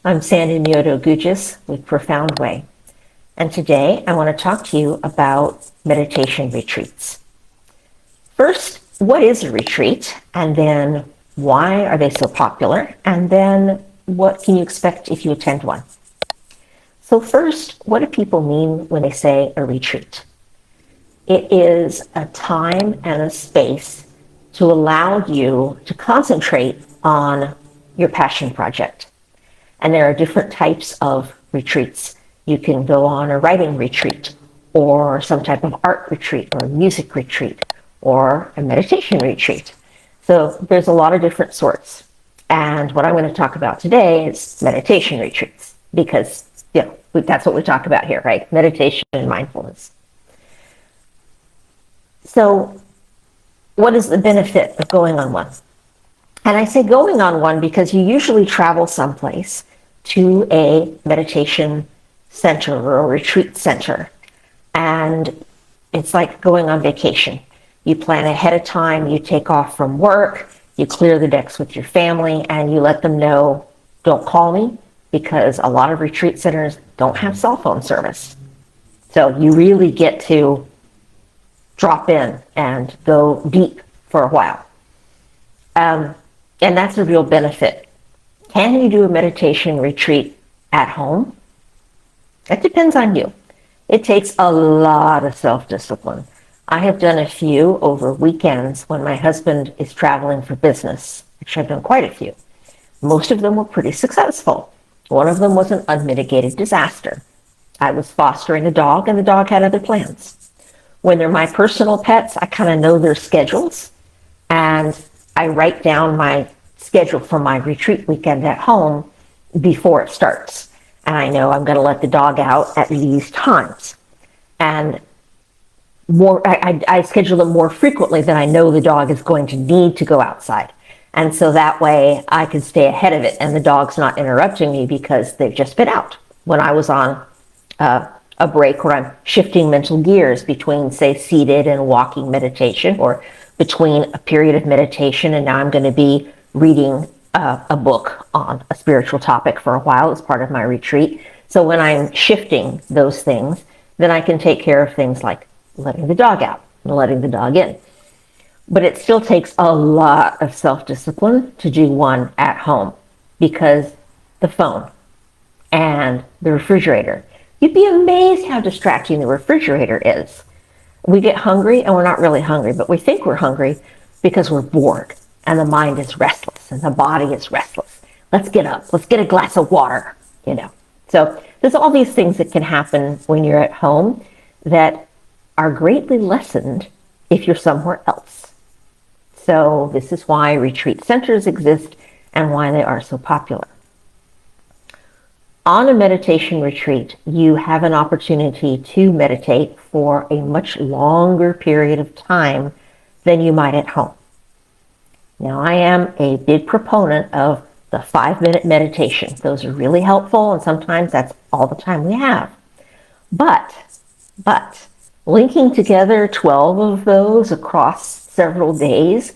I'm Sandy Mioto Gugis with Profound Way, and today I want to talk to you about meditation retreats. First, what is a retreat? And then why are they so popular? And then what can you expect if you attend one? So first, what do people mean when they say a retreat? It is a time and a space to allow you to concentrate on your passion project. And there are different types of retreats. You can go on a writing retreat, or some type of art retreat, or a music retreat, or a meditation retreat. So there's a lot of different sorts. And what I'm going to talk about today is meditation retreats, because that's what we talk about here, right? Meditation and mindfulness. So what is the benefit of going on one? And I say going on one because you usually travel someplace to a meditation center or a retreat center. And it's like going on vacation. You plan ahead of time, you take off from work, you clear the decks with your family, and you let them know, don't call me, because a lot of retreat centers don't have cell phone service. So you really get to drop in and go deep for a while. And that's a real benefit. Can you do a meditation retreat at home? That depends on you. It takes a lot of self-discipline. I have done a few over weekends when my husband is traveling for business. Actually, I've done quite a few. Most of them were pretty successful. One of them was an unmitigated disaster. I was fostering a dog, and the dog had other plans. When they're my personal pets, I kind of know their schedules, and I write down my schedule for my retreat weekend at home before it starts. And I know I'm going to let the dog out at these times. And I schedule them more frequently than I know the dog is going to need to go outside. And so that way I can stay ahead of it, and the dog's not interrupting me because they've just been out. When I was on a break where I'm shifting mental gears between, say, seated and walking meditation, or between a period of meditation and now I'm going to be reading a book on a spiritual topic for a while as part of my retreat. So when I'm shifting those things, then I can take care of things like letting the dog out and letting the dog in. But it still takes a lot of self-discipline to do one at home, because the phone and the refrigerator, you'd be amazed how distracting the refrigerator is. We get hungry and we're not really hungry, but we think we're hungry because we're bored and the mind is restless and the body is restless. Let's get up. Let's get a glass of water, So there's all these things that can happen when you're at home that are greatly lessened if you're somewhere else. So this is why retreat centers exist and why they are so popular. On a meditation retreat, you have an opportunity to meditate for a much longer period of time than you might at home. Now, I am a big proponent of the 5-minute meditation. Those are really helpful, and sometimes that's all the time we have. But linking together 12 of those across several days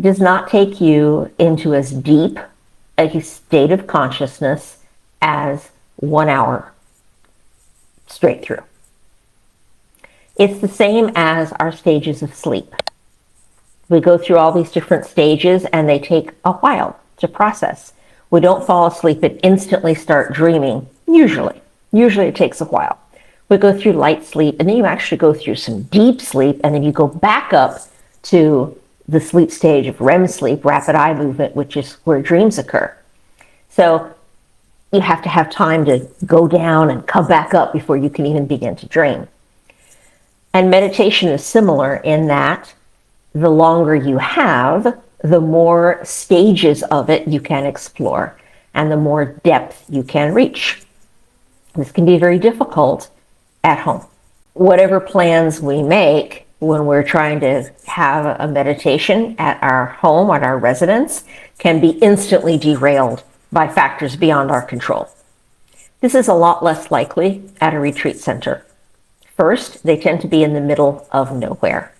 does not take you into as deep a state of consciousness as 1 hour straight through. It's the same as our stages of sleep. We go through all these different stages and they take a while to process. We don't fall asleep and instantly start dreaming, usually. Usually it takes a while. We go through light sleep, and then you actually go through some deep sleep, and then you go back up to the sleep stage of REM sleep, rapid eye movement, which is where dreams occur. So you have to have time to go down and come back up before you can even begin to dream. And meditation is similar in that the longer you have, the more stages of it you can explore and the more depth you can reach. This can be very difficult at home. Whatever plans we make when we're trying to have a meditation at our home, at our residence, can be instantly derailed by factors beyond our control. This is a lot less likely at a retreat center. First, they tend to be in the middle of nowhere.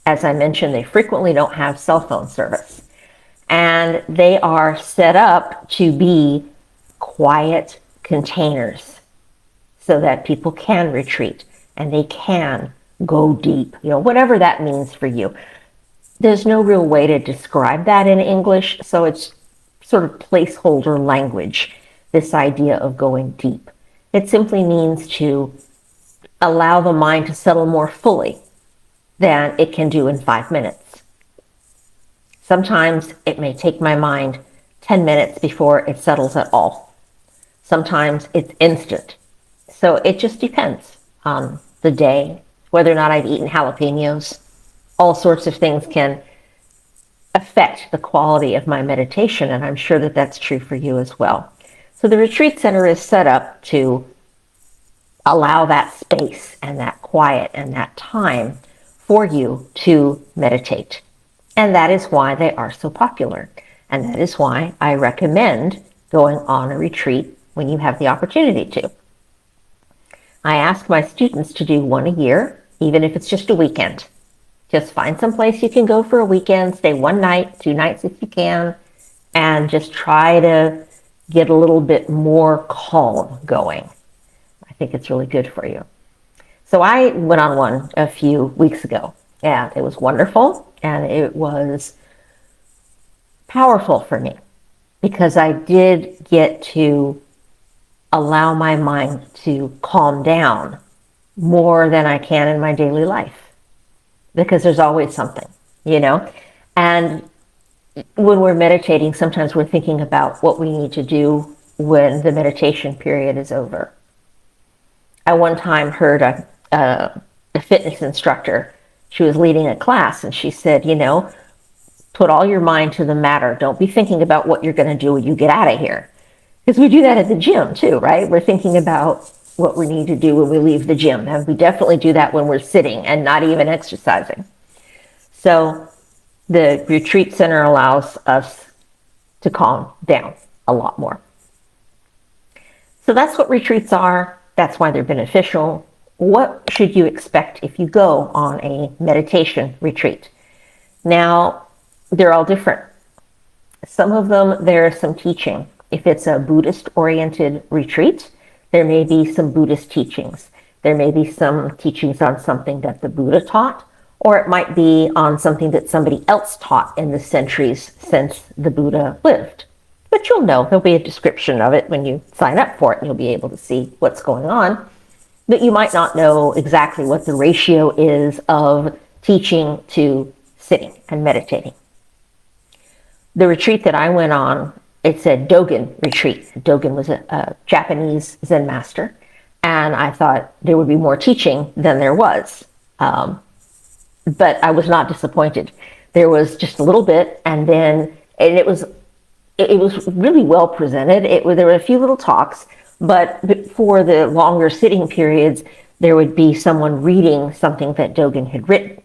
As I mentioned, they frequently don't have cell phone service. And they are set up to be quiet containers so that people can retreat and they can go deep, whatever that means for you. There's no real way to describe that in English, so it's sort of placeholder language, this idea of going deep. It simply means to allow the mind to settle more fully than it can do in 5 minutes. Sometimes it may take my mind 10 minutes before it settles at all. Sometimes it's instant. So it just depends on the day, whether or not I've eaten jalapenos. All sorts of things can affect the quality of my meditation, and I'm sure that that's true for you as well. So the retreat center is set up to allow that space and that quiet and that time for you to meditate. And that is why they are so popular. And that is why I recommend going on a retreat when you have the opportunity to. I ask my students to do one a year, even if it's just a weekend. Just find some place you can go for a weekend, stay 1 night, 2 nights if you can, and just try to get a little bit more calm going. I think it's really good for you. So I went on one a few weeks ago, and it was wonderful, and it was powerful for me because I did get to allow my mind to calm down more than I can in my daily life. Because there's always something, And when we're meditating, sometimes we're thinking about what we need to do when the meditation period is over. I one time heard a fitness instructor. She was leading a class, and she said, put all your mind to the matter. Don't be thinking about what you're going to do when you get out of here. Because we do that at the gym too, right? We're thinking about what we need to do when we leave the gym. And we definitely do that when we're sitting and not even exercising. So the retreat center allows us to calm down a lot more. So that's what retreats are. That's why they're beneficial. What should you expect if you go on a meditation retreat? Now, they're all different. Some of them, there's some teaching. If it's a Buddhist-oriented retreat, there may be some Buddhist teachings. There may be some teachings on something that the Buddha taught, or it might be on something that somebody else taught in the centuries since the Buddha lived. But you'll know, there'll be a description of it when you sign up for it, and you'll be able to see what's going on. But you might not know exactly what the ratio is of teaching to sitting and meditating. The retreat that I went on, it's a Dogen retreat. Dogen was a Japanese Zen master, and I thought there would be more teaching than there was. But I was not disappointed. There was just a little bit, and it was really well presented. There were a few little talks, but for the longer sitting periods, there would be someone reading something that Dogen had written,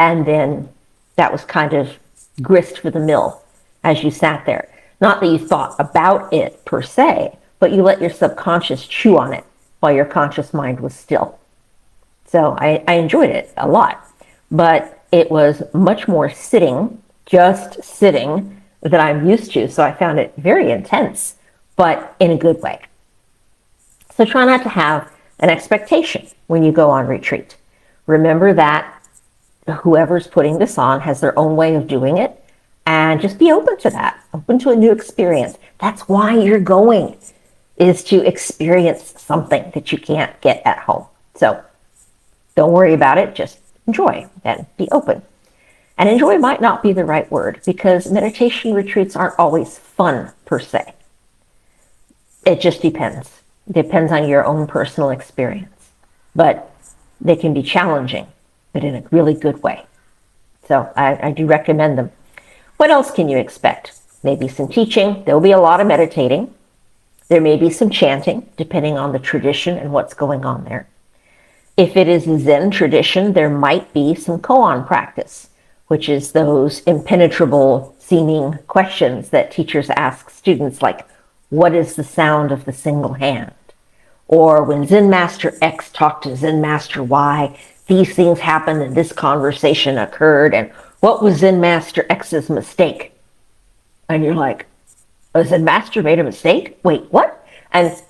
and then that was kind of grist for the mill as you sat there. Not that you thought about it per se, but you let your subconscious chew on it while your conscious mind was still. So I enjoyed it a lot, but it was much more just sitting that I'm used to. So I found it very intense, but in a good way. So try not to have an expectation when you go on retreat. Remember that whoever's putting this on has their own way of doing it. And just be open to that, open to a new experience. That's why you're going, is to experience something that you can't get at home. So don't worry about it, just enjoy and be open. And enjoy might not be the right word, because meditation retreats aren't always fun per se. It just depends. It depends on your own personal experience. But they can be challenging, but in a really good way. So I do recommend them. What else can you expect? Maybe some teaching. There will be a lot of meditating. There may be some chanting, depending on the tradition and what's going on there. If it is a Zen tradition, there might be some koan practice, which is those impenetrable seeming questions that teachers ask students, like, what is the sound of the single hand? Or when Zen Master X talked to Zen Master Y, these things happened and this conversation occurred, and what was Zen Master X's mistake? And you're like, oh, Zen Master made a mistake? Wait, what? And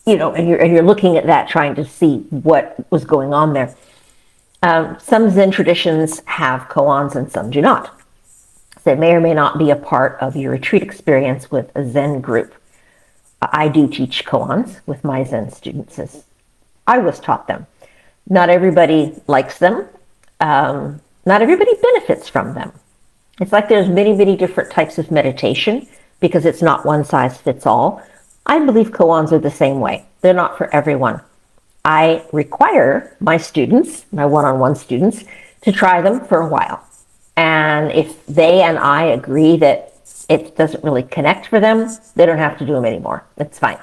and you're looking at that, trying to see what was going on there. Some Zen traditions have koans and some do not. So it may or may not be a part of your retreat experience with a Zen group. I do teach koans with my Zen students as I was taught them. Not everybody likes them. Not everybody benefits from them. It's like there's many, many different types of meditation because it's not one size fits all. I believe koans are the same way. They're not for everyone. I require my students, my one-on-one students, to try them for a while. And if they and I agree that it doesn't really connect for them, they don't have to do them anymore. It's fine.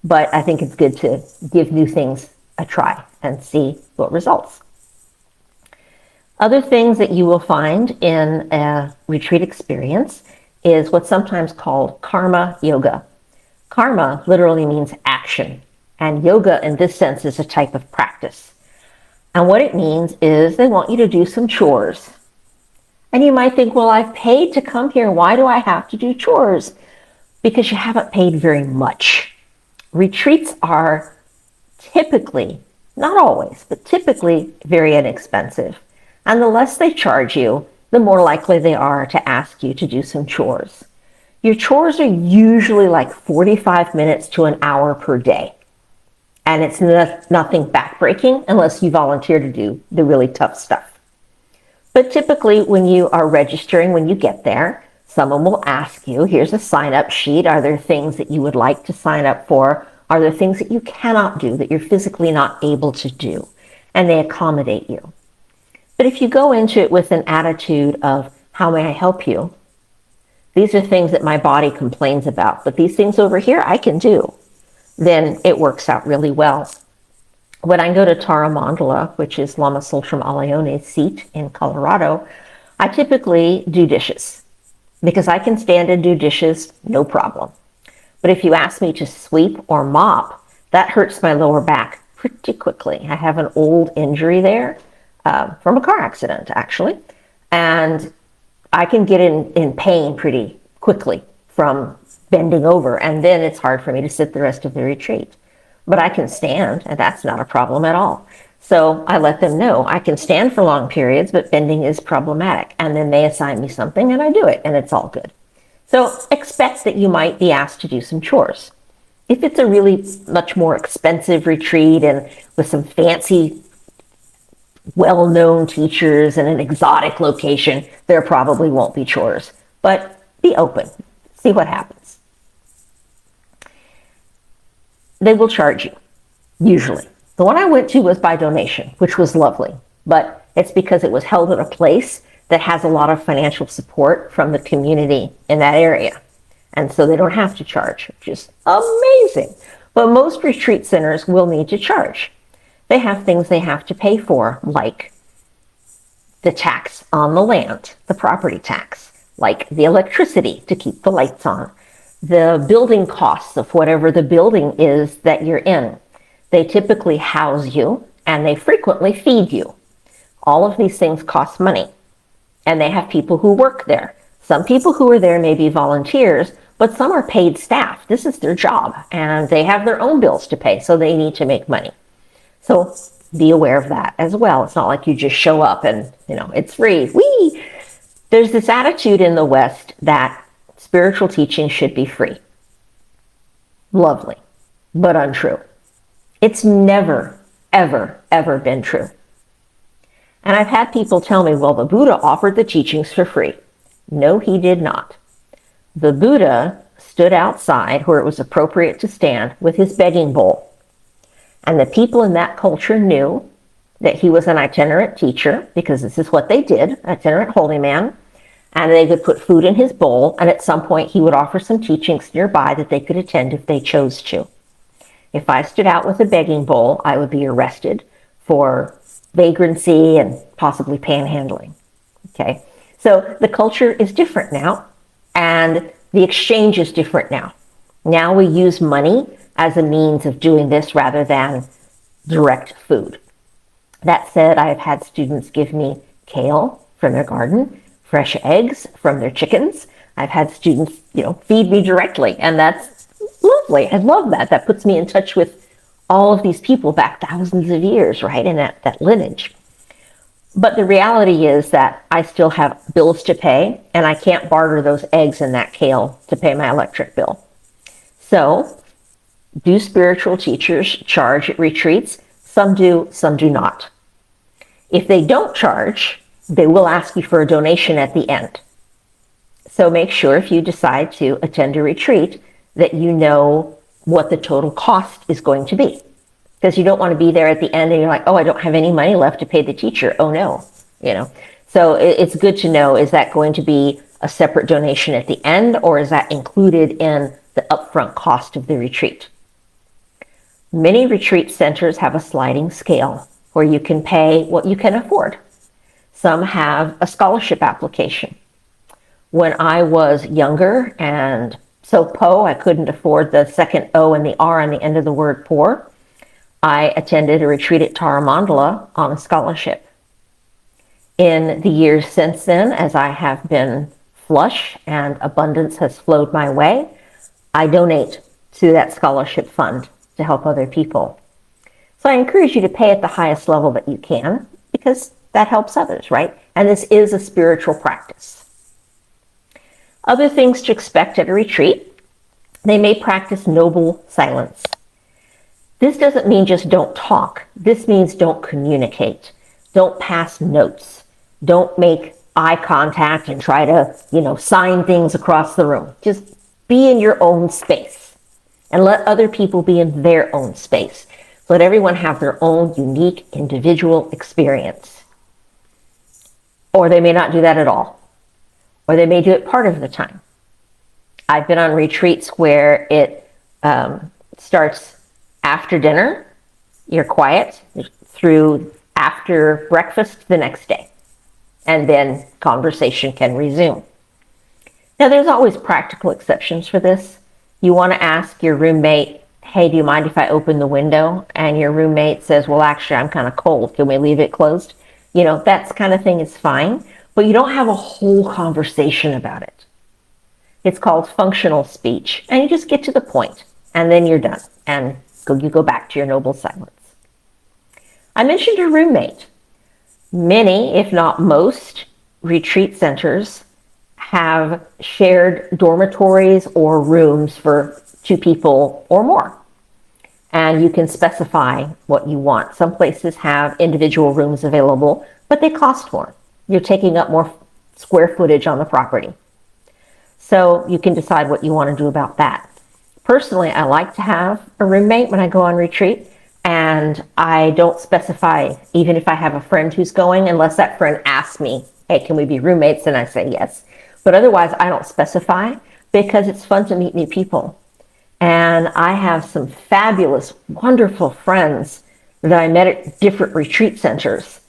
But I think it's good to give new things a try and see what results. Other things that you will find in a retreat experience is what's sometimes called karma yoga. Karma literally means action, and yoga in this sense is a type of practice. And what it means is they want you to do some chores. And you might think, well, I've paid to come here. Why do I have to do chores? Because you haven't paid very much. Retreats are typically, not always, but typically very inexpensive. And the less they charge you, the more likely they are to ask you to do some chores. Your chores are usually like 45 minutes to an hour per day. And it's nothing backbreaking unless you volunteer to do the really tough stuff. But typically when you are registering, when you get there, someone will ask you, here's a sign-up sheet. Are there things that you would like to sign up for? Are there things that you cannot do, that you're physically not able to do? And they accommodate you. But if you go into it with an attitude of, how may I help you? These are things that my body complains about, but these things over here I can do. Then it works out really well. When I go to Tara Mandala, which is Lama Tsultrim Alayone's seat in Colorado, I typically do dishes because I can stand and do dishes, no problem. But if you ask me to sweep or mop, that hurts my lower back pretty quickly. I have an old injury there from a car accident, actually. And I can get in pain pretty quickly from bending over, and then it's hard for me to sit the rest of the retreat. But I can stand, and that's not a problem at all. So I let them know I can stand for long periods, but bending is problematic. And then they assign me something, and I do it, and it's all good. So expect that you might be asked to do some chores. If it's a really much more expensive retreat and with some fancy, well-known teachers in an exotic location, there probably won't be chores. But be open. See what happens. They will charge you, usually. The one I went to was by donation, which was lovely. But it's because it was held at a place that has a lot of financial support from the community in that area. And so they don't have to charge, which is amazing. But most retreat centers will need to charge. They have things they have to pay for, like the tax on the land, the property tax, like the electricity to keep the lights on, the building costs of whatever the building is that you're in. They typically house you, and they frequently feed you. All of these things cost money, and they have people who work there. Some people who are there may be volunteers, but some are paid staff. This is their job, and they have their own bills to pay, so they need to make money. So be aware of that as well. It's not like you just show up and, it's free. Whee! There's this attitude in the West that spiritual teaching should be free. Lovely, but untrue. It's never, ever, ever been true. And I've had people tell me, well, the Buddha offered the teachings for free. No, he did not. The Buddha stood outside where it was appropriate to stand with his begging bowl. And the people in that culture knew that he was an itinerant teacher, because this is what they did, itinerant holy man. And they would put food in his bowl, and at some point he would offer some teachings nearby that they could attend if they chose to. If I stood out with a begging bowl, I would be arrested for vagrancy and possibly panhandling. Okay, so the culture is different now, and the exchange is different now. Now we use money as a means of doing this rather than direct food. That said, I have had students give me kale from their garden, fresh eggs from their chickens. I've had students, feed me directly, and that's lovely. lovely. I love that. That puts me in touch with all of these people back thousands of years, right, in that lineage. But the reality is that I still have bills to pay, and I can't barter those eggs and that kale to pay my electric bill. So, do spiritual teachers charge at retreats? Some do, some do not. If they don't charge, they will ask you for a donation at the end. So make sure if you decide to attend a retreat that you know what the total cost is going to be. Because you don't want to be there at the end and you're like, oh, I don't have any money left to pay the teacher. Oh no, So it's good to know, is that going to be a separate donation at the end, or is that included in the upfront cost of the retreat? Many retreat centers have a sliding scale where you can pay what you can afford. Some have a scholarship application. When I was younger and so I couldn't afford the second O and the R on the end of the word poor, I attended a retreat at Taramandala on a scholarship. In the years since then, as I have been flush and abundance has flowed my way, I donate to that scholarship fund to help other people. So I encourage you to pay at the highest level that you can, because that helps others, right? And this is a spiritual practice. Other things to expect at a retreat: they may practice noble silence. This doesn't mean just don't talk. This means don't communicate. Don't pass notes. Don't make eye contact and try to, sign things across the room. Just be in your own space and let other people be in their own space. Let everyone have their own unique individual experience. Or they may not do that at all. Or they may do it part of the time. I've been on retreats where it starts after dinner, you're quiet, through after breakfast the next day, and then conversation can resume. Now, there's always practical exceptions for this. You want to ask your roommate, hey, do you mind if I open the window? And your roommate says, well, actually, I'm kind of cold. Can we leave it closed? That kind of thing is fine, but you don't have a whole conversation about it. It's called functional speech, and you just get to the point, and then you're done, and you go back to your noble silence. I mentioned a roommate. Many, if not most, retreat centers have shared dormitories or rooms for 2 people or more. And you can specify what you want. Some places have individual rooms available, but they cost more. You're taking up more square footage on the property. So you can decide what you want to do about that. Personally, I like to have a roommate when I go on retreat, and I don't specify, even if I have a friend who's going, unless that friend asks me, hey, can we be roommates? And I say yes. But otherwise, I don't specify, because it's fun to meet new people. And I have some fabulous, wonderful friends that I met at different retreat centers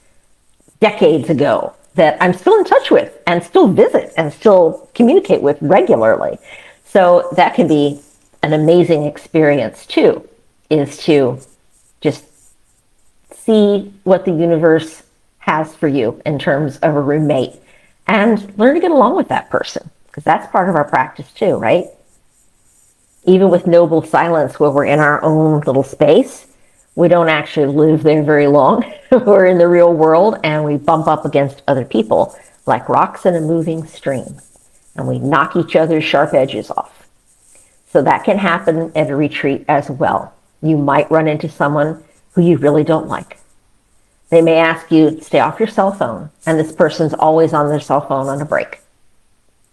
decades ago that I'm still in touch with and still visit and still communicate with regularly. So that can be an amazing experience too, is to just see what the universe has for you in terms of a roommate and learn to get along with that person, because that's part of our practice too, right? Even with noble silence, where we're in our own little space, we don't actually live there very long. We're in the real world, and we bump up against other people like rocks in a moving stream, and we knock each other's sharp edges off. So that can happen at a retreat as well. You might run into someone who you really don't like. They may ask you, stay off your cell phone, and this person's always on their cell phone on a break.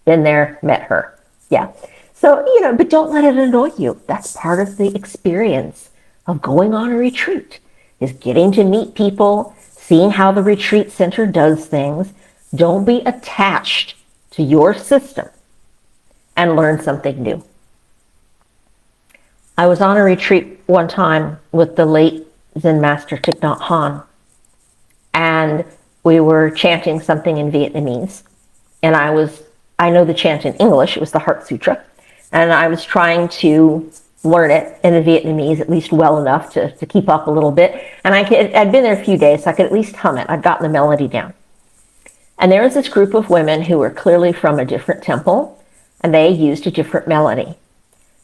Been there, met her. Yeah. So, but don't let it annoy you. That's part of the experience of going on a retreat, is getting to meet people, seeing how the retreat center does things. Don't be attached to your system, and learn something new. I was on a retreat one time with the late Zen master Thich Nhat Hanh, and we were chanting something in Vietnamese. And I know the chant in English. It was the Heart Sutra. And I was trying to learn it in the Vietnamese, at least well enough to keep up a little bit. And I'd been there a few days, so I could at least hum it. I'd gotten the melody down. And there was this group of women who were clearly from a different temple, and they used a different melody.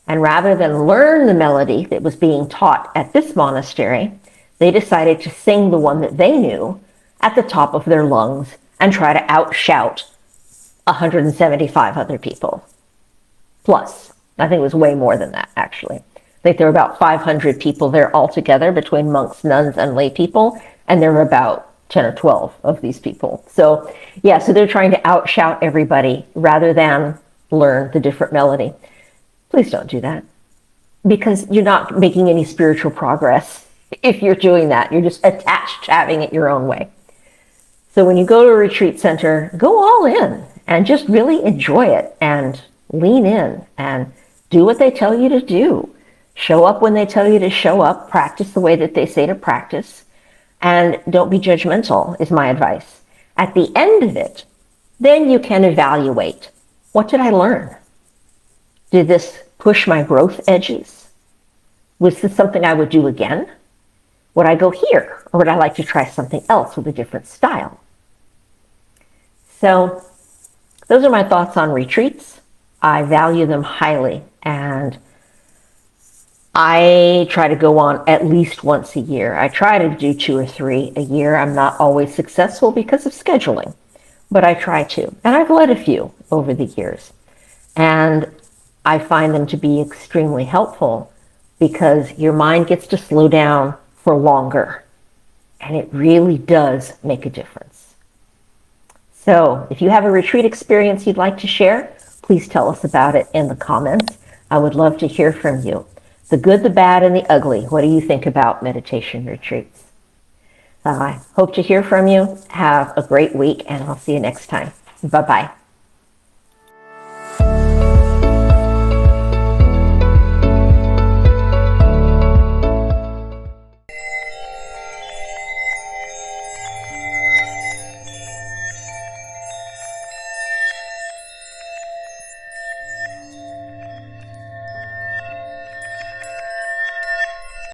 And rather than learn the melody that was being taught at this monastery, they decided to sing the one that they knew at the top of their lungs and try to outshout 175 other people. Plus, I think it was way more than that, actually. I think there were about 500 people there altogether between monks, nuns, and lay people, and there were about 10 or 12 of these people. So, yeah, so they're trying to outshout everybody rather than learn the different melody. Please don't do that, because you're not making any spiritual progress if you're doing that. You're just attached to having it your own way. So when you go to a retreat center, go all in and just really enjoy it and lean in and do what they tell you to do. Show up when they tell you to show up, practice the way that they say to practice, and don't be judgmental is my advice. At the end of it, then you can evaluate, what did I learn? Did this push my growth edges? Was this something I would do again? Would I go here, or would I like to try something else with a different style? So those are my thoughts on retreats. I value them highly, and I try to go on at least once a year. I try to do 2 or 3 a year. I'm not always successful because of scheduling, but I try to. And I've led a few over the years. And I find them to be extremely helpful because your mind gets to slow down for longer. And it really does make a difference. So if you have a retreat experience you'd like to share, please tell us about it in the comments. I would love to hear from you. The good, the bad, and the ugly. What do you think about meditation retreats? I hope to hear from you. Have a great week, and I'll see you next time. Bye-bye.